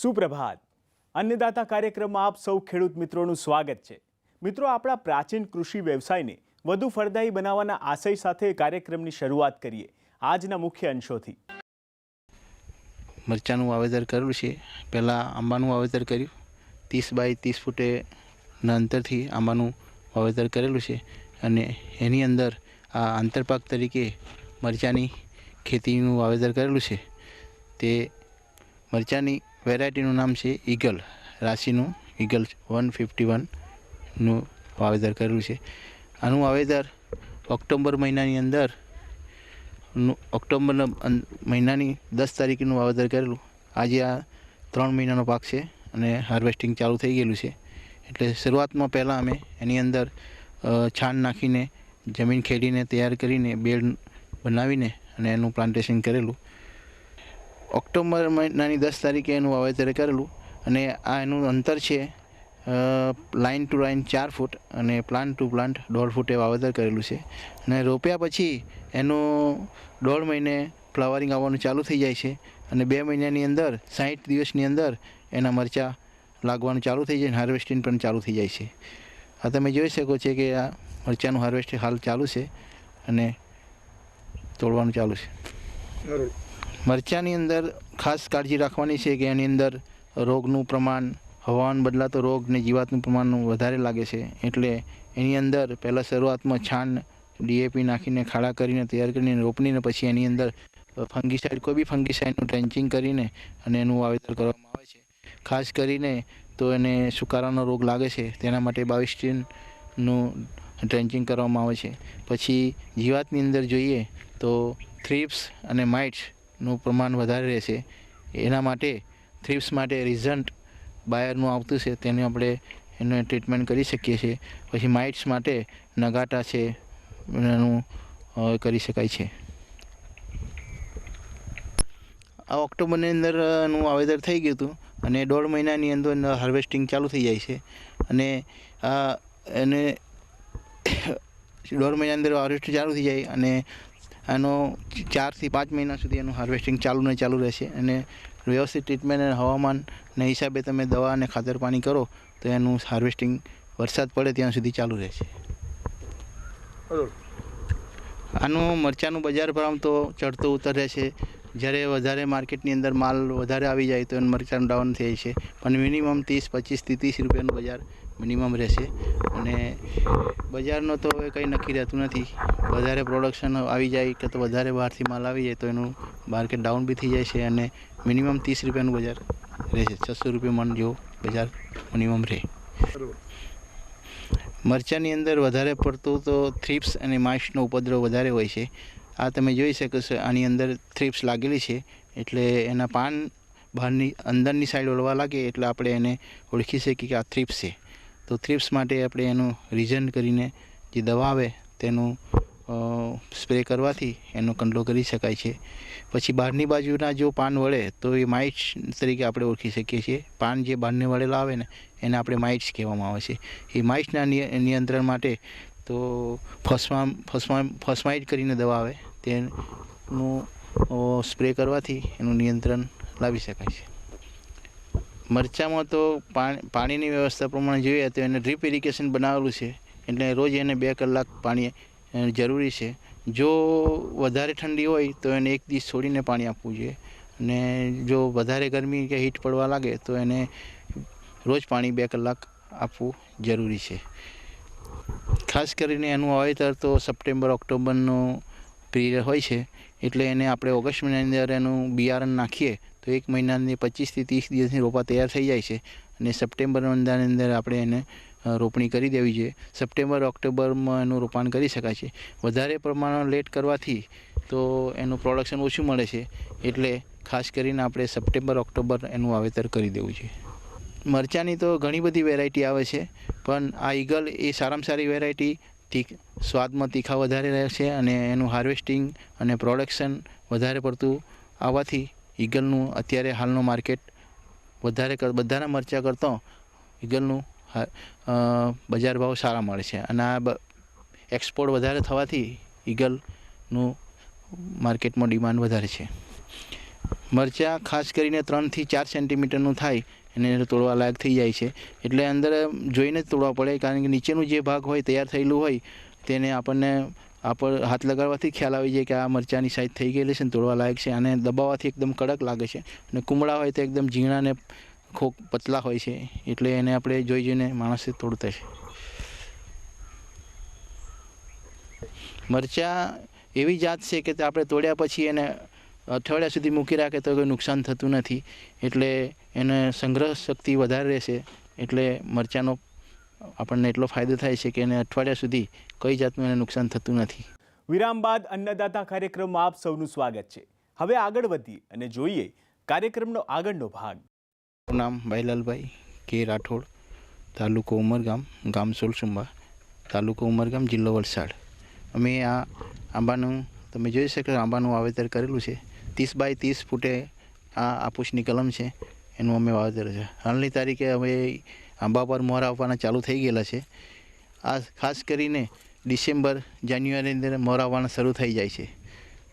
સુપ્રભાત. અન્નદાતા કાર્યક્રમમાં આપ સૌ ખેડૂત મિત્રોનું સ્વાગત છે. મિત્રો, આપણા પ્રાચીન કૃષિ વ્યવસાયને વધુ ફળદાયી બનાવવાના આશય સાથે કાર્યક્રમની શરૂઆત કરીએ આજના મુખ્ય અંશોથી. મરચાંનું વાવેતર કરેલું છે. પહેલાં આંબાનું વાવેતર કર્યું. 30 બાય 30 ફૂટેના અંતરથી આંબાનું વાવેતર કરેલું છે અને એની અંદર આ આંતરપાક તરીકે મરચાંની ખેતીનું વાવેતર કરેલું છે. તે મરચાંની વેરાયટીનું નામ છે ઈગલ, રાશિનું ઈગલ 151નું વાવેતર કરેલું છે. આનું વાવેતર ઓક્ટોબર મહિનાની અંદર ઓક્ટોબર મહિનાની 10 તારીખનું વાવેતર કરેલું. આજે આ 3 મહિનાનો પાક છે અને હાર્વેસ્ટિંગ ચાલુ થઈ ગયેલું છે. એટલે શરૂઆતમાં પહેલાં અમે એની અંદર છાણ નાખીને જમીન ખેડીને તૈયાર કરીને બેડ બનાવીને અને એનું પ્લાન્ટેશન કરેલું. ઓક્ટોબર મહિનાની 10 તારીખે એનું વાવેતર કરેલું અને આ એનું અંતર છે લાઇન ટુ લાઇન 4 ફૂટ અને પ્લાન્ટ ટુ પ્લાન્ટ 1.5 ફૂટે વાવેતર કરેલું છે. અને રોપ્યા પછી એનું 1.5 મહિને ફ્લાવરિંગ આવવાનું ચાલુ થઈ જાય છે અને 2 મહિનાની અંદર 60 દિવસની અંદર એના મરચાં લાગવાનું ચાલુ થઈ જાય અને હાર્વેસ્ટિંગ પણ ચાલુ થઈ જાય છે. આ તમે જોઈ શકો છો કે આ મરચાંનું હાર્વેસ્ટિંગ હાલ ચાલુ છે અને તોડવાનું ચાલુ છે. મરચાંની અંદર ખાસ કાળજી રાખવાની છે કે એની અંદર રોગનું પ્રમાણ, હવામાન બદલાતો રોગ ને જીવાતનું પ્રમાણ વધારે લાગે છે. એટલે એની અંદર પહેલાં શરૂઆતમાં છાણ DAP નાખીને ખાડા કરીને તૈયાર કરીને રોપણીને પછી એની અંદર ફંગીસાઇડ, કોઈ બી ફંગીસાઇડનું ટ્રેન્ચિંગ કરીને અને એનું વાવેતર કરવામાં આવે છે. ખાસ કરીને તો એને સુકારાનો રોગ લાગે છે તેના માટે 22-નું ટ્રેન્ચિંગ કરવામાં આવે છે. પછી જીવાતની અંદર જોઈએ તો થ્રિપ્સ અને માઇટ્સનું પ્રમાણ વધારે રહેશે. એના માટે થ્રિપ્સ માટે રિઝન્ટ બાયરનું આવતું છે, તેને આપણે એનું ટ્રીટમેન્ટ કરી શકીએ છીએ. પછી માઇટ્સ માટે નગાટા છે, એનું કરી શકાય છે. આ ઓક્ટોબરની અંદર એનું વાવેતર થઈ ગયું હતું અને 1.5 મહિનાની અંદર હાર્વેસ્ટિંગ ચાલુ થઈ જાય છે અને એને 1.5 મહિના અંદર હાર્વેસ્ટિંગ ચાલુ થઈ જાય અને આનો 4 થી 5 મહિના સુધી એનું હાર્વેસ્ટિંગ ચાલુ રહેશે. અને વ્યવસ્થિત ટ્રીટમેન્ટ અને હવામાનના હિસાબે તમે દવા અને ખાતર પાણી કરો તો એનું હાર્વેસ્ટિંગ વરસાદ પડે ત્યાં સુધી ચાલુ રહેશે. આનું મરચાંનું બજાર ભાવ તો ચડતો ઉતર રહેશે. જ્યારે વધારે માર્કેટની અંદર માલ વધારે આવી જાય તો એનું મરચાંનું ડાઉન થાય છે, પણ મિનિમમ 25 થી 30 રૂપિયાનું બજાર મિનિમમ રહેશે. અને બજારનો તો હવે કંઈ નક્કી રહેતું નથી. વધારે પ્રોડક્શન આવી જાય કે તો વધારે બહારથી માલ આવી જાય તો એનું માર્કેટ ડાઉન બી થઈ જાય છે અને મિનિમમ 30 રૂપિયાનું બજાર રહેશે. 600 રૂપિયા મણ જેવું બજાર મિનિમમ રહે. મરચાંની અંદર વધારે પડતું તો થ્રિપ્સ અને માઇટ્સનો ઉપદ્રવ વધારે હોય છે. આ તમે જોઈ શકો છો, આની અંદર થ્રિપ્સ લાગેલી છે એટલે એના પાન બહારની અંદરની સાઈડ ઓળવા લાગે એટલે આપણે એને ઓળખી શકીએ કે આ થ્રિપ્સ છે. તો થ્રિપ્સ માટે આપણે એનું રિઝન કરીને જે દવા આવે તેનું સ્પ્રે કરવાથી એનો કંટ્રોલ કરી શકાય છે. પછી બહારની બાજુના જો પાન વળે તો એ માઇટ્સ તરીકે આપણે ઓળખી શકીએ છીએ. પાન જે બહારને વળેલા આવે ને એને આપણે માઇટ્સ કહેવામાં આવે છે. એ માઇટ્સના નિયંત્રણ માટે તો ફોસ્માઇડ કરીને દવા આવે તેનું સ્પ્રે કરવાથી એનું નિયંત્રણ લાવી શકાય છે. મરચાંમાં તો પાણીની વ્યવસ્થા પ્રમાણે જોઈએ તો એને ડ્રીપ ઇરિગેશન બનાવેલું છે એટલે રોજ એને 2 કલાક પાણી જરૂરી છે. જો વધારે ઠંડી હોય તો એને 1 દિવસ છોડીને પાણી આપવું જોઈએ અને જો વધારે ગરમી કે હીટ પડવા લાગે તો એને રોજ પાણી 2 કલાક આપવું જરૂરી છે. ખાસ કરીને એનું વાવેતર તો સપ્ટેમ્બર ઓક્ટોબરનો પીરિયડ હોય છે એટલે એને આપણે ઓગસ્ટ મહિનાની અંદર એનું બિયારણ નાખીએ તો 1 મહિનાની 25 થી 30 દિવસની રોપા તૈયાર થઈ જાય છે અને સપ્ટેમ્બર મહિનાની અંદર આપણે એને રોપણી કરી દેવી જોઈએ. સપ્ટેમ્બર ઓક્ટોબરમાં એનું રોપાણ કરી શકાય છે. વધારે પ્રમાણમાં લેટ કરવાથી તો એનું પ્રોડક્શન ઓછું મળે છે એટલે ખાસ કરીને આપણે સપ્ટેમ્બર ઓક્ટોબર એનું વાવેતર કરી દેવું જોઈએ. મરચાંની તો ઘણી બધી વેરાયટી આવે છે પણ આ ઈગલ એ સારામાં સારી વેરાયટી. સ્વાદમાં તીખા વધારે રહે છે અને એનું હાર્વેસ્ટિંગ અને પ્રોડક્શન વધારે પડતું આવવાથી ઈગલનું અત્યારે હાલનું માર્કેટ બધાના મરચાં કરતાં ઈગલનું બજાર ભાવ સારા મળે છે અને આ એક્સપોર્ટ વધારે થવાથી ઈગલનું માર્કેટમાં ડિમાન્ડ વધારે છે. મરચાં ખાસ કરીને 3 થી 4 સેન્ટીમીટરનું થાય એને તોડવા લાયક થઈ જાય છે. એટલે અંદર જોઈને જ તોડવા પડે, કારણ કે નીચેનું જે ભાગ હોય તૈયાર થયેલું હોય તેને આપણને હાથ લગાડવાથી ખ્યાલ આવી જાય કે આ મરચાંની સાઈઝ થઈ ગયેલી છે ને તોડવા લાયક છે. અને દબાવવાથી એકદમ કડક લાગે છે, અને કુમળા હોય તો એકદમ ઝીણા ને પતલા હોય છે, એટલે એને આપણે જોઈને માણસે તોડતા છે. મરચાં એવી જાત છે કે આપણે તોડ્યા પછી એને અઠવાડિયા સુધી મૂકી રાખે તો કોઈ નુકસાન થતું નથી, એટલે એને સંગ્રહ શક્તિ વધારે રહેશે. એટલે મરચાંનો આપણને એટલો ફાયદો થાય છે કે એને અઠવાડિયા સુધી કઈ જાતનું એને નુકસાન થતું નથી. વિરામ બાદ અન્નદાતા કાર્યક્રમમાં આપ સૌનું સ્વાગત છે. હવે આગળ વધીએ અને જોઈએ કાર્યક્રમનો આગળનો ભાગ. નામ ભાઈલાલભાઈ કે રાઠોડ, તાલુકો ઉમરગામ, ગામ સોલસુંબા, તાલુકો ઉમરગામ, જિલ્લો વલસાડ. અમે આ આંબાનું તમે જોઈ શકો આંબાનું વાવેતર કરેલું છે. 30 બાય 30 ફૂટે આ આપૂસની કલમ છે, એનું અમે વાવેતર છે. હાલની તારીખે હવે આંબા પર મોર આવવાના ચાલુ થઈ ગયેલા છે. આ ખાસ કરીને ડિસેમ્બર જાન્યુઆરીની અંદર મોર આવવાના શરૂ થઈ જાય છે.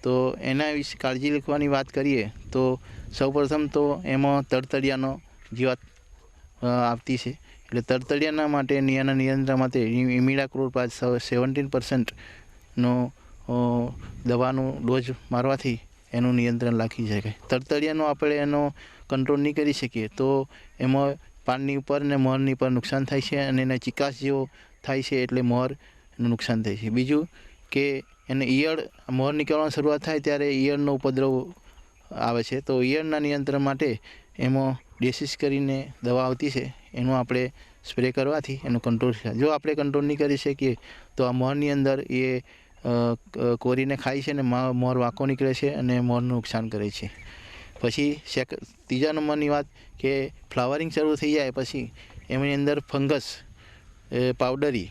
તો એના વિશે કાળજી રાખવાની વાત કરીએ તો સૌપ્રથમ તો એમાં તડતડિયાનો જીવાત આવતી છે. એટલે તડતડિયાના માટે નિયંત્રણ માટે ઇમિડાક્લોપ્રિડ 17% નો દવાનો ડોઝ મારવાથી એનું નિયંત્રણ રાખી શકાય. તડતડિયાનો આપણે એનો કંટ્રોલ નહીં કરી શકીએ તો એમાં પાનની ઉપર ને મોરની પર નુકસાન થાય છે, અને એને ચિકાસ જેવો થાય છે, એટલે મોરનું નુકસાન થાય છે. બીજું કે એને ઈયળ મોર નીકળવાની શરૂઆત થાય ત્યારે ઈયળનો ઉપદ્રવ આવે છે. તો ઈયળના નિયંત્રણ માટે એમાં ડેસિસ કરીને દવા આવતી છે, એનું આપણે સ્પ્રે કરવાથી એનો કંટ્રોલ થાય. જો આપણે કંટ્રોલ નહીં કરી શકીએ તો આ મોરની અંદર એ કોરીને ખાય છે, ને મોર વાંકો નીકળે છે અને મોરનું નુકસાન કરે છે. પછી ત્રીજા નંબરની વાત કે ફ્લાવરિંગ શરૂ થઈ જાય પછી એની અંદર ફંગસ પાવડરી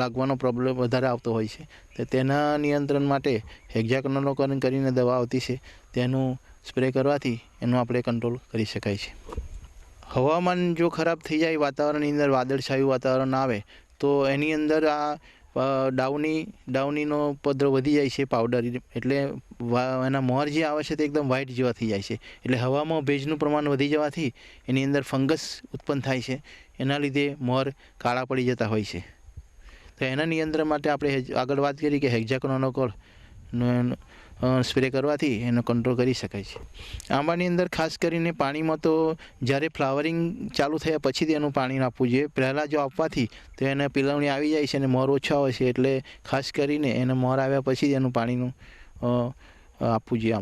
લાગવાનો પ્રોબ્લેમ વધારે આવતો હોય છે. તો તેના નિયંત્રણ માટે હેક્ઝાકોનાઝોલ કરીને દવા આવતી છે, તેનું સ્પ્રે કરવાથી એનું આપણે કંટ્રોલ કરી શકાય છે. હવામાન જો ખરાબ થઈ જાય, વાતાવરણની અંદર વાદળછાયું વાતાવરણ આવે તો એની અંદર આ ડાઉનીનો ઉપદ્રવ વધી જાય છે પાવડર, એટલે એના મોર જે આવે છે તે એકદમ વ્હાઇટ જેવા થઈ જાય છે. એટલે હવામાં ભેજનું પ્રમાણ વધી જવાથી એની અંદર ફંગસ ઉત્પન્ન થાય છે, એના લીધે મોર કાળા પડી જતા હોય છે. તો એના નિયંત્રણ માટે આપણે આગળ વાત કરી કે હેક્ઝાકોનાઝોલ સ્પ્રે કરવાથી એનો કંટ્રોલ કરી શકાય છે. આંબાની અંદર ખાસ કરીને પાણીમાં તો જ્યારે ફ્લાવરિંગ ચાલુ થયા પછી જ એનું પાણી આપવું જોઈએ. પહેલાં જો આપવાથી તો એને પીલવણી આવી જાય છે અને મોર ઓછા હોય છે, એટલે ખાસ કરીને એને મોર આવ્યા પછી જ એનું પાણીનું આપવું જોઈએ.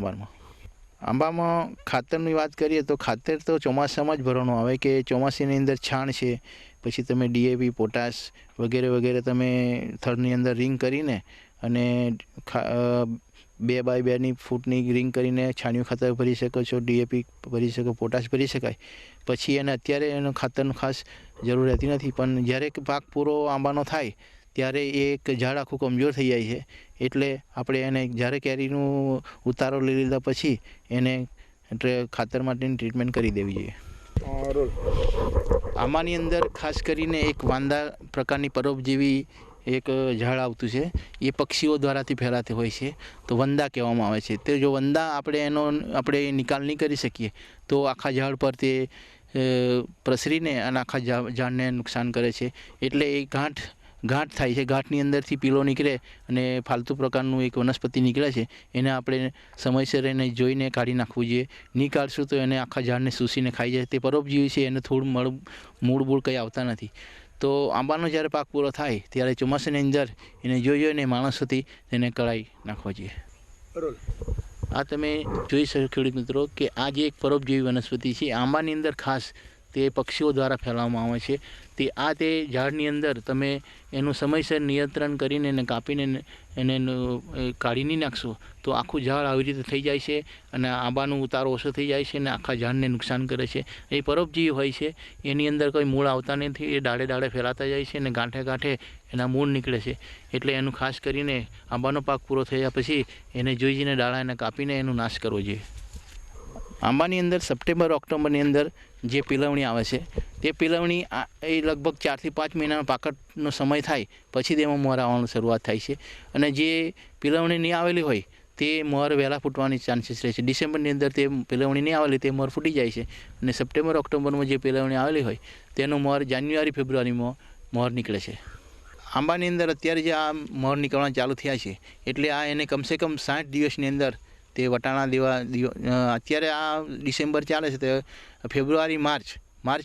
આંબામાં ખાતરની વાત કરીએ તો ખાતર તો ચોમાસામાં જ ભરવાનું આવે, કે ચોમાસાની અંદર છાણ છે, પછી તમે DAP, પોટાશ વગેરે વગેરે તમે થડની અંદર રિંગ કરીને અને 2 બાય 2 ફૂટની રિંગ કરીને છાણિયું ખાતર ભરી શકો છો, DAP ભરી શકો, પોટાશ ભરી શકાય. પછી એને અત્યારે એનું ખાતરનું ખાસ જરૂર રહેતી નથી, પણ જ્યારે પાક પૂરો આંબાનો થાય ત્યારે એક ઝાડ આખું કમજોર થઈ જાય છે, એટલે આપણે એને જ્યારે કેરીનું ઉતારો લઈ લીધા પછી એને ખાતર માટેની ટ્રીટમેન્ટ કરી દેવી જોઈએ. આમાંની અંદર ખાસ કરીને એક વાંદા પ્રકારની પરોપજીવી એક ઝાડ આવતું છે, એ પક્ષીઓ દ્વારાથી ફેલાતી હોય છે, તો વંદા કહેવામાં આવે છે. તે જો વંદા આપણે નિકાલ નહીં કરી શકીએ તો આખા ઝાડ પર તે પ્રસરીને અને આખા ઝાડને નુકસાન કરે છે. એટલે એ ગાંઠ થાય છે, ગાંઠની અંદરથી પીળો નીકળે અને ફાલતુ પ્રકારનું એક વનસ્પતિ નીકળે છે, એને આપણે સમયસર એને જોઈને કાઢી નાખવું જોઈએ. નહીં કાઢશું તો એને આખા ઝાડને સૂસીને ખાઈ જાય. તે પરોપજીવી છે, એને થોડું મૂળ કંઈ આવતા નથી. તો આંબાનો જ્યારે પાક પૂરો થાય ત્યારે ચોમાસાની અંદર એને જોઈને માણસોથી તેને કળાઈ નાખવા જોઈએ. આ તમે જોઈ શકો ખેડૂત મિત્રો કે આ જે એક પરોપજીવી વનસ્પતિ છે, આંબાની અંદર ખાસ તે પક્ષીઓ દ્વારા ફેલાવવામાં આવે છે. તે ઝાડની અંદર તમે એનું સમયસર નિયંત્રણ કરીને એને કાપીને એને કાઢી નહીં નાખશો તો આખું ઝાડ આવી રીતે થઈ જાય છે, અને આંબાનો ઉતારો ઓછો થઈ જાય છે, અને આખા ઝાડને નુકસાન કરે છે. એ પરોપજીવી હોય છે, એની અંદર કોઈ મૂળ આવતા નથી, એ ડાળે ફેલાતા જાય છે, અને ગાંઠે એના મૂળ નીકળે છે. એટલે એનું ખાસ કરીને આંબાનો પાક પૂરો થયા પછી એને જોઈને ડાળાને કાપીને એનો નાશ કરવો જોઈએ. આંબાની અંદર સપ્ટેમ્બર ઓક્ટોબરની અંદર જે પીલવણી આવે છે તે પીલવણી એ લગભગ 4 થી 5 મહિનાનો પાકટનો સમય થાય પછી તેમાં મોર આવવાની શરૂઆત થાય છે. અને જે પીલવણી નહીં આવેલી હોય તે મોર વહેલા ફૂટવાની ચાન્સીસ રહે છે. ડિસેમ્બરની અંદર તે પેલવણી નહીં આવેલી તે મોર ફૂટી જાય છે અને સપ્ટેમ્બર ઓક્ટોબરમાં જે પેલવણી આવેલી હોય તેનો મોર જાન્યુઆરી ફેબ્રુઆરીમાં મોર નીકળે છે. આંબાની અંદર અત્યારે જે આ મોર નીકળવા ચાલુ થયા છે એટલે આ એને કમસે કમ 60 દિવસની અંદર તે વટાણા દેવા અત્યારે આ ડિસેમ્બર ચાલે છે તો ફેબ્રુઆરી માર્ચ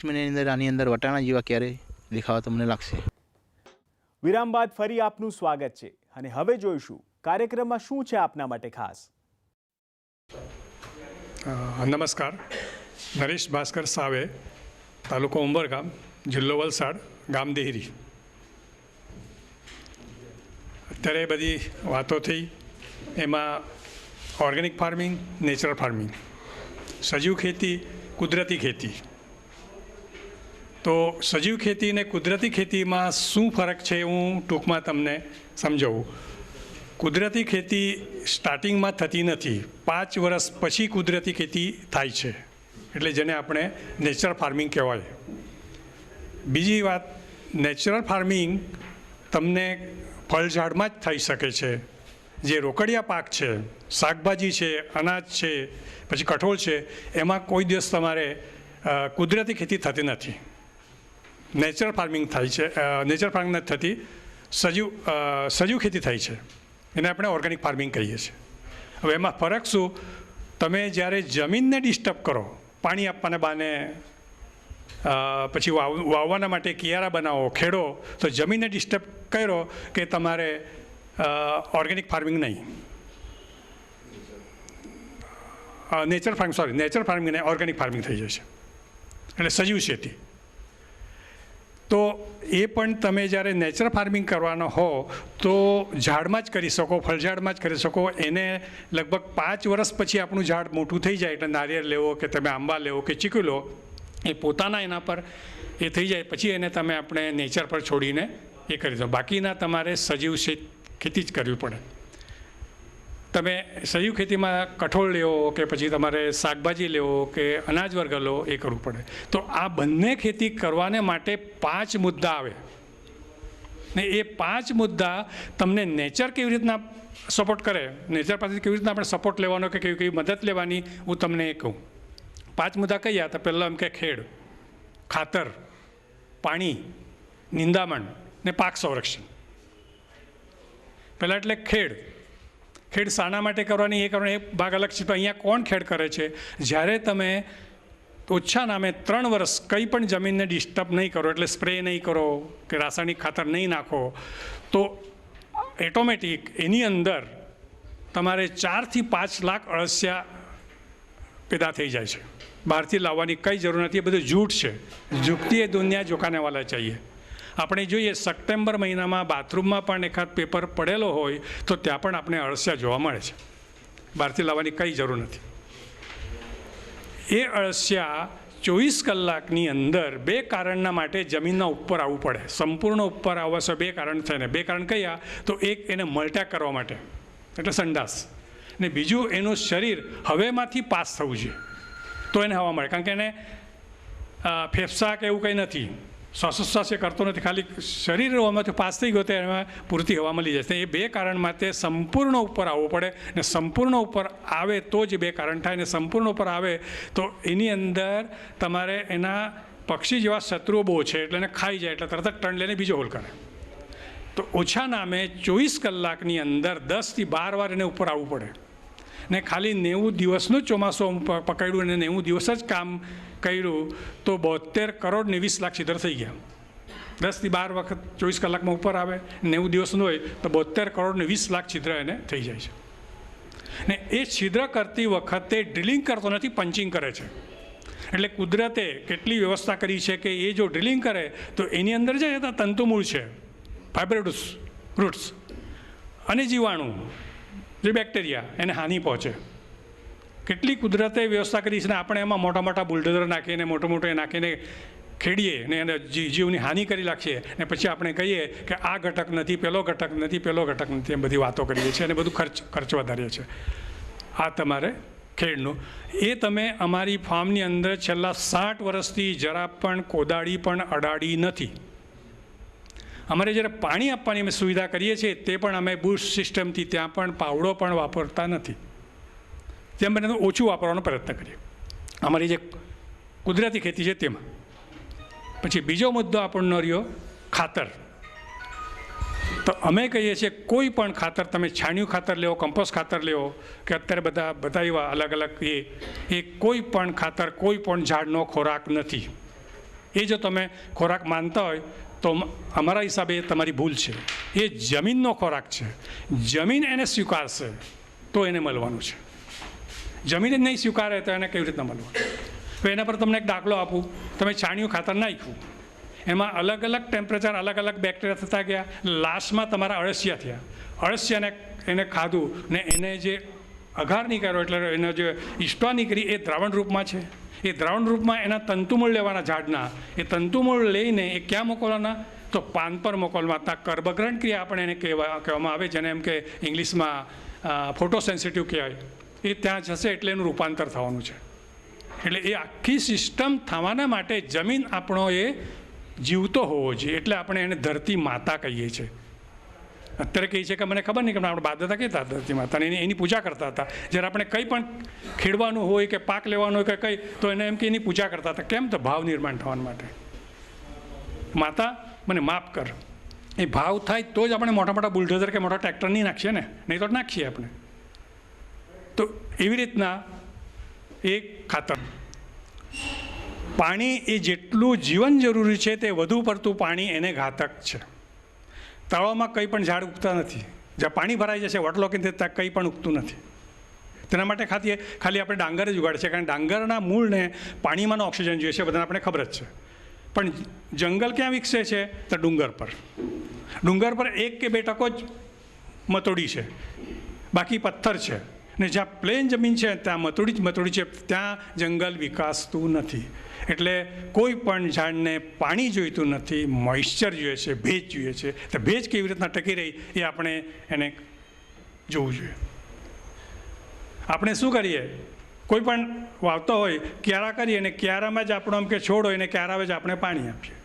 મહિનાની અંદર આની અંદર વટાણા જેવા ક્યારે દેખાવા તમને લાગશે. વિરામ બાદ ફરી આપનું સ્વાગત છે અને હવે જોઈશું કાર્યક્રમમાં શું છે આપના માટે ખાસ. નમસ્કાર, નરેશ ભાસ્કર સાવે, તાલુકો ઉંબરગામ, જિલ્લો વલસાડ, ગામ દેહરી. અત્યારે બધી વાતો થઈ એમાં ઓર્ગેનિક ફાર્મિંગ, નેચરલ ફાર્મિંગ, સજીવ ખેતી, કુદરતી ખેતી. તો સજીવ ખેતી અને કુદરતી ખેતીમાં શું ફરક છે હું ટૂંકમાં તમને સમજાવું. કુદરતી ખેતી સ્ટાર્ટિંગમાં થતી નથી, 5 વર્ષ પછી કુદરતી ખેતી થાય છે એટલે જેને આપણે નેચરલ ફાર્મિંગ કહેવાય. બીજી વાત, નેચરલ ફાર્મિંગ તમને ફળઝાડમાં જ થઈ શકે છે. જે રોકડિયા પાક છે, શાકભાજી છે, અનાજ છે, પછી કઠોળ છે, એમાં કોઈ દિવસ તમારે કુદરતી ખેતી થતી નથી. નેચરલ ફાર્મિંગ થાય છે. નેચરલ ફાર્મિંગ નથી થતી, સજીવ ખેતી થાય છે. એને આપણે ઓર્ગેનિક ફાર્મિંગ કહીએ છીએ. હવે એમાં ફરક શું, તમે જ્યારે જમીનને ડિસ્ટર્બ કરો, પાણી આપવાને બહાને પછી વાવવાના માટે કિયારા બનાવો, ખેડો, તો જમીનને ડિસ્ટર્બ કર્યો કે તમારે ઓર્ગેનિક ફાર્મિંગ નહીં, નેચરલ ફાર્મિંગ નહીં, ઓર્ગેનિક ફાર્મિંગ થઈ જશે એટલે સજીવ ખેતી. તો એ પણ તમે જ્યારે નેચરલ ફાર્મિંગ કરવાનો હો તો ઝાડમાં જ કરી શકો, ફળઝાડમાં જ કરી શકો. એને લગભગ 5 વર્ષ પછી આપણું ઝાડ મોટું થઈ જાય એટલે નારિયેળ લેવો કે તમે આંબા લેવો કે ચીકુ લો, એ પોતાના એના પર એ થઈ જાય પછી એને તમે આપણે નેચર પર છોડીને એ કરી દો. બાકીના તમારે સજીવ ખેતી જ કરવી પડે. તમે સજીવ ખેતીમાં કઠોળ લેવો કે પછી તમારે શાકભાજી લેવો કે અનાજ વર્ગ લો એ કરવું પડે. તો આ બંને ખેતી કરવાને માટે 5 મુદ્દા આવે ને એ 5 મુદ્દા તમને નેચર કેવી રીતના સપોર્ટ કરે, નેચર પાસેથી કેવી રીતના આપણે સપોર્ટ લેવાનો કે કેવી મદદ લેવાની હું તમને એ કહું. 5 મુદ્દા કયા? તો પહેલાં એમ કે ખેડ, ખાતર, પાણી, નિંદામણ ને પાક સંરક્ષણ. પહેલાં એટલે ખેડ શાના માટે કરવાની એ કરવાની, એ ભાગ અલગ છે. તો અહીંયા કોણ ખેડ કરે છે? જ્યારે તમે ઓછા નામે 3 વર્ષ કંઈ પણ જમીનને ડિસ્ટર્બ નહીં કરો, એટલે સ્પ્રે નહીં કરો કે રાસાયણિક ખાતર નહીં નાખો, તો ઓટોમેટિક એની અંદર તમારે 4 થી 5 લાખ અળસિયા પેદા થઈ જાય છે. બહારથી લાવવાની કંઈ જરૂર નથી. એ બધું જૂઠ છે. ઝૂકતી એ દુનિયા જોકાને વાલા ચાહીએ. આપણે જોઈએ સપ્ટેમ્બર મહિનામાં બાથરૂમમાં પણ એકાદ પેપર પડેલો હોય તો ત્યાં પણ આપણે અળસિયા જોવા મળે છે. બહારથી લાવવાની કંઈ જરૂર નથી. એ અળસિયા 24 કલાકની અંદર 2 કારણના માટે જમીનના ઉપર આવવું પડે. સંપૂર્ણ ઉપર આવવા છે 2 કારણ થઈને. 2 કારણ કયા? તો એક, એને મલ્ટા કરવા માટે એટલે સંડાસ, ને બીજું એનું શરીર હવેમાંથી પાસ થવું જોઈએ તો એને હવા મળે. કારણ કે એને ફેફસા કે એવું કંઈ નથી, શ્વાસોચ્છ્વાસ એ કરતો નથી, ખાલી શરીર હવામાંથી પાસ થઈ ગયો તો એમાં પૂરતી હવા મળી જાય. એ 2 કારણ માટે સંપૂર્ણ ઉપર આવવું પડે ને સંપૂર્ણ ઉપર આવે તો જ 2 કારણ થાય. ને સંપૂર્ણ ઉપર આવે તો એની અંદર તમારે એના પક્ષી જેવા શત્રુઓ બહુ છે એટલે એને ખાઈ જાય એટલે તરત જ ટર્ન લઈને બીજો હોલ કરે. તો ઓછા નામે 24 કલાકની અંદર 10 થી 12 વાર એને ઉપર આવવું પડે. ને ખાલી 90 દિવસનું ચોમાસું પકડ્યું અને 90 દિવસ જ કામ કર્યું તો 72 કરોડ ને 20 લાખ છિદ્ર થઈ ગયા. 10 થી 12 વખત 24 કલાકમાં ઉપર આવે, 90 દિવસનું હોય તો 72 કરોડ ને 20 લાખ છિદ્ર એને થઈ જાય છે. ને એ છિદ્ર કરતી વખતે ડ્રિલિંગ કરતો નથી, પંચિંગ કરે છે. એટલે કુદરતે કેટલી વ્યવસ્થા કરી છે કે એ જો ડ્રિલિંગ કરે તો એની અંદર જે તંતુમૂળ છે, ફાઇબ્રોઇડ્સ, રૂટ્સ અને જીવાણુ, જે બેક્ટેરિયા, એને હાનિ પહોંચે. કેટલી કુદરતે વ્યવસ્થા કરી છે ને આપણે એમાં મોટા મોટા બુલડોઝર નાખીને મોટો એ નાખીને ખેડીએ ને એને જીવની હાનિ કરી નાખીએ ને પછી આપણે કહીએ કે આ ઘટક નથી, પેલો ઘટક નથી, એમ બધી વાતો કરીએ છીએ અને બધું ખર્ચ વધારીએ છીએ. આ તમારે ખેડનું એ તમે અમારી ફાર્મની અંદર છેલ્લા 60 વર્ષથી જરા પણ કોદાળી પણ અડાડી નથી. અમારે જ્યારે પાણી આપવાની અમે સુવિધા કરીએ છીએ તે પણ અમે બુશ સિસ્ટમથી ત્યાં પણ પાવડો પણ વાપરતા નથી. જેમ બને ઓછું વાપરવાનો પ્રયત્ન કરીએ અમારી જે કુદરતી ખેતી છે તેમાં. પછી બીજો મુદ્દો આપણનો રહ્યો ખાતર. તો અમે કહીએ છીએ કોઈ પણ ખાતર, તમે છાણિયું ખાતર લેવો, કમ્પોસ્ટ ખાતર લેવો, કે અત્યારે બધા એવા અલગ અલગ એ કોઈ પણ ખાતર કોઈ પણ ઝાડનો ખોરાક નથી. એ જો તમે ખોરાક માનતા હોય તો અમારા હિસાબે તમારી ભૂલ છે. એ જમીનનો ખોરાક છે. જમીન એને સ્વીકારશે તો એને મળવાનું છે. જમીન જ નહીં સ્વીકારે તો એને કેવી રીતના મળવાનું? તો એના પર તમને એક દાખલો આપું. તમે છાણિયું ખાતર નાખ્યું, એમાં અલગ અલગ ટેમ્પરેચર, અલગ અલગ બેક્ટેરિયા થતા ગયા, લાસ્ટમાં તમારા અળસિયા થયા. અળસિયાને એને ખાધું ને એને જે અઘાર નીકળ્યો એટલે એનો જે ઈષ્ટવા નીકળી એ દ્રાવણ રૂપમાં છે. એ દ્રાવણ રૂપમાં એના તંતુમૂળ લેવાના ઝાડના, એ તંતુમૂળ લઈને એ ક્યાં મોકલવાના? તો પાન પર મોકલવા. ત્યાં કર્બગ્રહણ ક્રિયા આપણે એને કહેવામાં આવે, જેને એમ કે ઇંગ્લિશમાં ફોટોસેન્સિટિવ કહેવાય. એ ત્યાં જશે એટલે એનું રૂપાંતર થવાનું છે. એટલે એ આખી સિસ્ટમ થવાના માટે જમીન આપણો એ જીવતો હોવો જોઈએ. એટલે આપણે એને ધરતી માતા કહીએ છીએ. અત્યારે કહીએ છીએ કે મને ખબર નહીં કે આપણે બાદતા કહેતા ધરતી માતાને, એની પૂજા કરતા હતા. જ્યારે આપણે કંઈ પણ ખેડવાનું હોય કે પાક લેવાનો હોય કે કંઈ, તો એને એમ કે એની પૂજા કરતા હતા. કેમ? તો ભાવ નિર્માણ થવા માટે. માતા મને માફ કર. એ ભાવ થાય તો જ આપણે મોટા મોટા બુલડોઝર કે મોટા ટ્રેક્ટર નહીં નાખીએ ને, નહીં તો નાખીએ આપણે. તો એવી રીતના એ ખાતર. પાણી એ જેટલું જીવન જરૂરી છે તે વધુ પડતું પાણી એને ઘાતક છે. તળાવમાં કંઈ પણ ઝાડ ઉગતા નથી. જ્યાં પાણી ભરાઈ જશે વટલો કે ત્યાં કંઈ પણ ઉગતું નથી. તેના માટે ખાલી આપણે ડાંગર જ ઉગાડે છે, કારણ ડાંગરના મૂળને પાણીમાંનો ઓક્સિજન જોઈએ છે, બધાને આપણે ખબર જ છે. પણ જંગલ ક્યાં વિકસે છે? તો ડુંગર પર. ડુંગર પર 1 કે 2% જ મતોડી છે, બાકી પથ્થર છે. ને જ્યાં પ્લેન જમીન છે ત્યાં મતોડી છે, ત્યાં જંગલ વિકાસતું નથી. એટલે કોઈ પણ ઝાડને પાણી જોઈતું નથી, મોઇશ્ચર જોઈએ છે, ભેજ જોઈએ છે. તો ભેજ કેવી રીતના ટકી રહી એ આપણે એને જોવું જોઈએ. આપણે શું કરીએ? કોઈ પણ વાવતો હોય, ક્યારા કરીએ અને ક્યારામાં જ આપણો આમ કે છોડ હોય ને ક્યારામાં જ આપણે પાણી આપીએ.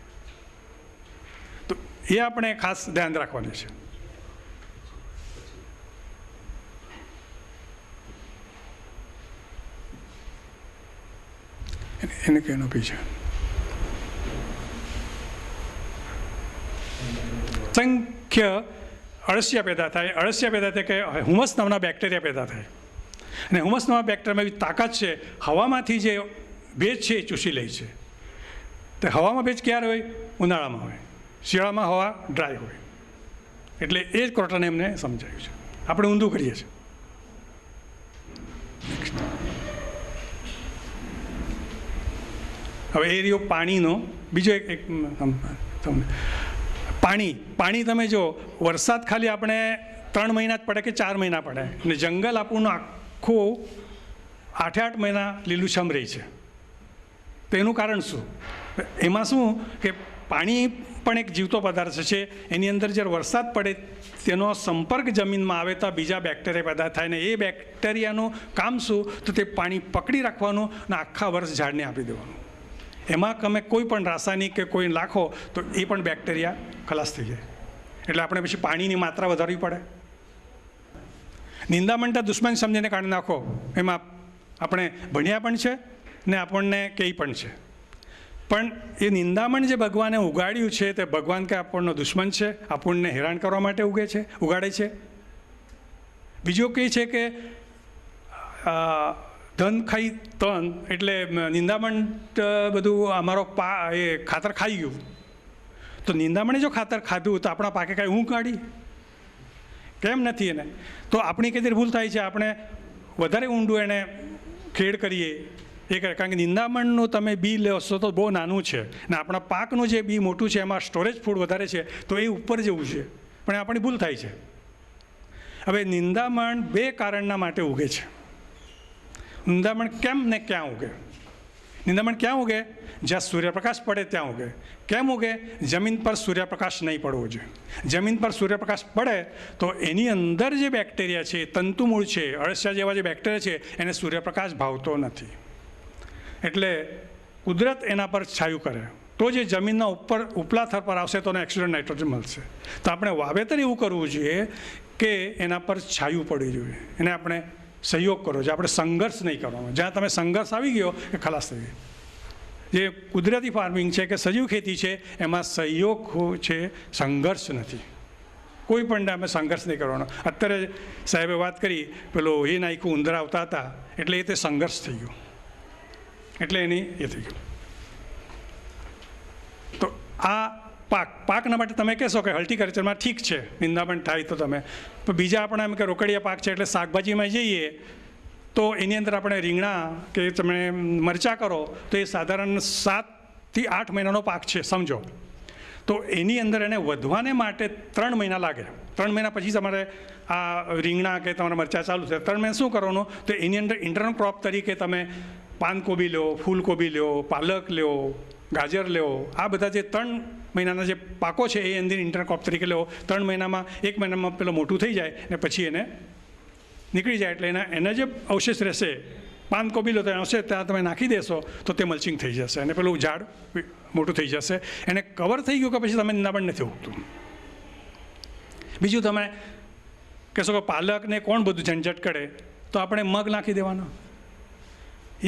તો એ આપણે ખાસ ધ્યાન રાખવાનું છે. એને કહેનો પીછે સંખ્ય અળસિયા પેદા થાય. અળસિયા પેદા થાય કે હુમસ નામના બેક્ટેરિયા પેદા થાય. અને હુમસ નામના બેક્ટેરિયામાં એવી તાકાત છે, હવામાંથી જે ભેજ છે એ ચૂસી લે છે. તો હવામાં ભેજ ક્યારે હોય? ઉનાળામાં હોય. શિયાળામાં હવા ડ્રાય હોય. એટલે એ જ ક્રોટને એમને સમજાયું છે. આપણે ઊંધું કરીએ છીએ. હવે એ રહ્યો પાણીનો બીજો એક તમને પાણી તમે જો, વરસાદ ખાલી આપણે 3 મહિના જ પડે કે 4 મહિના પડે, અને જંગલ આપણું આખું 8-8 મહિના લીલુંછમ રહે છે. તો એનું કારણ શું? એમાં શું કે પાણી પણ એક જીવતો પદાર્થ છે. એની અંદર જ્યારે વરસાદ પડે તેનો સંપર્ક જમીનમાં આવે તો બીજા બેક્ટેરિયા પેદા થાય ને એ બેક્ટેરિયાનું કામ શું? તો તે પાણી પકડી રાખવાનું અને આખા વર્ષ ઝાડને આપી દેવાનું. એમાં તમે કોઈ પણ રાસાયણિક કે કોઈ નાખો તો એ પણ બેક્ટેરિયા ખલાસ થઈ જાય. એટલે આપણે પછી પાણીની માત્રા વધારવી પડે. નિંદામણતા દુશ્મન સમજીને કાઢી નાખો, એમાં આપણે ભણ્યા પણ છે ને આપણને કહે પણ છે. પણ એ નિંદામણ જે ભગવાને ઉગાડ્યું છે તે ભગવાન કે આપણનો દુશ્મન છે, આપણને હેરાન કરવા માટે ઉગાડે છે. બીજો કહે છે કે ધન ખાઈ તન, એટલે નિંદામણ બધું અમારો એ ખાતર ખાઈ ગયું. તો નિંદામણે જો ખાતર ખાધું તો આપણા પાકે કાંઈ ઊંઘ કાઢી? કેમ નથી? એને તો આપણી કઈ રીતે ભૂલ થાય છે? આપણે વધારે ઊંડું એને ખેડ કરીએ એ કરે. કારણ કે નિંદામણનું તમે બી લેશો તો બહુ નાનું છે, ને આપણા પાકનું જે બી મોટું છે એમાં સ્ટોરેજ ફૂડ વધારે છે, તો એ ઉપર જેવું છે. પણ આપણી ભૂલ થાય છે. હવે નિંદામણ 2 કારણના માટે ઉગે છે. નિંદામણ કેમ ને ક્યાં ઉગે? નિંદામણ ક્યાં ઉગે? જ્યાં સૂર્યપ્રકાશ પડે ત્યાં ઉગે. કેમ ઉગે? જમીન પર સૂર્યપ્રકાશ નહીં પડવો જોઈએ. જમીન પર સૂર્યપ્રકાશ પડે તો એની અંદર જે બેક્ટેરિયા છે, તંતુમૂળ છે, અળસિયા જેવા જે બેક્ટેરિયા છે, એને સૂર્યપ્રકાશ ભાવતો નથી. એટલે કુદરત એના પર છાયું કરે તો જે જમીનના ઉપલા થર પર આવશે તો એને એક્સિડન્ટ નાઇટ્રોજન મળશે. તો આપણે વાવેતર એવું કરવું જોઈએ કે એના પર છાયું પડવું જોઈએ, એને આપણે સહયોગ કરવો જોઈએ, આપણે સંઘર્ષ નહીં કરવાનો. જ્યાં તમે સંઘર્ષ આવી ગયો એ ખલાસ થઈ ગયો. જે કુદરતી ફાર્મિંગ છે કે સજીવ ખેતી છે એમાં સહયોગ છે, સંઘર્ષ નથી. કોઈ પણ અમે સંઘર્ષ નહીં કરવાનો. અત્યારે સાહેબે વાત કરી પેલો એ નાખ્યું ઉંદર આવતા હતા એટલે એ તે સંઘર્ષ થઈ ગયો, એટલે એની એ થઈ ગયું. તો આ પાકના માટે તમે કહેશો કે હોર્ટિકલ્ચરમાં ઠીક છે નિંદામણ થાય તો તમે, પણ બીજા આપણે એમ કે રોકડિયા પાક છે એટલે શાકભાજીમાં જઈએ તો એની અંદર આપણે રીંગણા કે તમે મરચાં કરો તો એ સાધારણ 7 થી 8 મહિનાનો પાક છે સમજો. તો એની અંદર એને વધવાને માટે 3 મહિના લાગે. 3 મહિના પછી તમારે આ રીંગણા કે તમારા મરચાં ચાલુ થાય. 3 મહિના શું કરવાનું, તો એની અંદર ઇન્ટરનલ ક્રોપ તરીકે તમે પાનકોબી લો, ફૂલકોબી લો, પાલક લો, ગાજર લો. આ બધા જે 3 મહિનાના જે પાકો છે એ અંદર ઇન્ટરનલ ક્રોપ તરીકે લો. 3 મહિનામાં 1 મહિનામાં પેલો મોટું થઈ જાય અને પછી એને નીકળી જાય એટલે એના જે અવશેષ રહેશે, પાનકોબી લો તો આવશે ત્યાં તમે નાખી દેશો તો તે મલ્ચિંગ થઈ જશે અને પેલું ઝાડ મોટું થઈ જશે. એને કવર થઈ ગયું કે પછી તમે નિંદામણ નથી ઉગતું. બીજું તમે કહેશો કે પાલકને કોણ બધું ઝંઝટ કરે, તો આપણે મગ નાખી દેવાનો.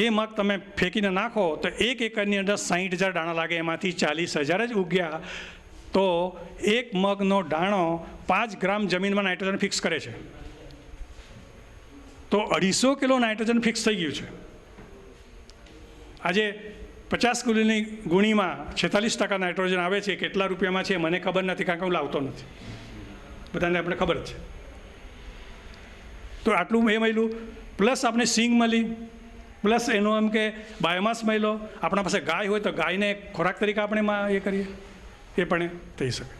એ મગ તમે ફેંકીને નાખો તો 1 એકરની અંદર 60,000 દાણા લાગે, એમાંથી 40,000 જ ઉગ્યા તો 1 મગનો દાણો 5 ગ્રામ જમીનમાં નાઇટ્રોજન ફિક્સ કરે છે. તો 250 કિલો નાઇટ્રોજન ફિક્સ થઈ ગયું છે. આજે 50 કિલોની ગુણીમાં 46% નાઇટ્રોજન આવે છે. કેટલા રૂપિયામાં છે મને ખબર નથી, કારણ કે હું લાવતો નથી, બધાને આપણે ખબર જ છે. તો આટલું એ મળ્યું, પ્લસ આપણે સિંગ મળી, પ્લસ એનું એમ કે બાયોમાસ મળ્યો. આપણા પાસે ગાય હોય તો ગાયને ખોરાક તરીકે આપણે એ કરીએ, એ પણ થઈ શકે.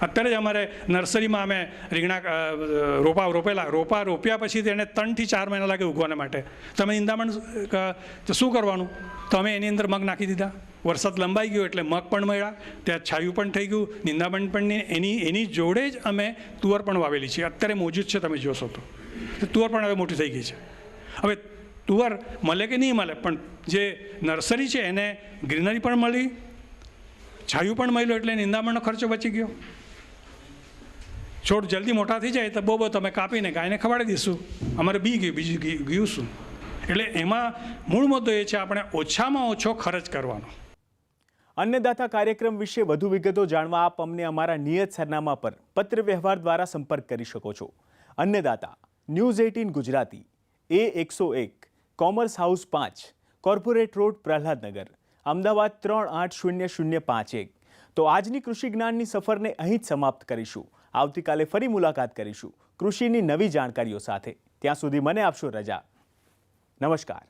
અત્યારે જ અમારે નર્સરીમાં અમે રીંગણા રોપ્યા પછી તેને 3 થી 4 મહિના લાગે ઉગવાના માટે. તમે નિંદામણ શું કરવાનું, તો અમે એની અંદર મગ નાખી દીધા. વરસાદ લંબાઈ ગયો એટલે મગ પણ મળ્યા, ત્યાં છાયું પણ થઈ ગયું, નિંદામણ પણ એની જોડે જ અમે તુવર પણ વાવેલી છે. અત્યારે મોજૂદ છે, તમે જોશો તો તુવર પણ હવે મોટી થઈ ગઈ છે. હવે તુવર મળે કે નહીં મળે, પણ જે નર્સરી છે એને ગ્રીનરી પણ મળી, છાયું પણ મળ્યું, એટલે નિંદામણનો ખર્ચો બચી ગયો. છોડ જલ્દી મોટા થઈ જાય તો બહુ તમે કાપીને ગાયને ખવડાવી દઈશું, અમારે બીજું ગયું શું. એટલે એમાં મૂળ મુદ્દો એ છે આપણે ઓછામાં ઓછો ખર્ચ કરવાનો. અન્નદાતા કાર્યક્રમ વિશે વધુ વિગતો જાણવા આપ અમને અમારા નિયત સરનામા પર પત્ર વ્યવહાર દ્વારા સંપર્ક કરી શકો છો. Annadata, news 18 Gujarati, A101, commerce house 5, corporate road, Prahladnagar, Ahmedabad 380051. તો આજની કૃષિ જ્ઞાનની સફરને અહીં જ સમાપ્ત કરીશું. આવતીકાલે ફરી મુલાકાત કરીશું કૃષિની નવી જાણકારીઓ સાથે. ત્યાં સુધી મને આપશો રજા. નમસ્કાર.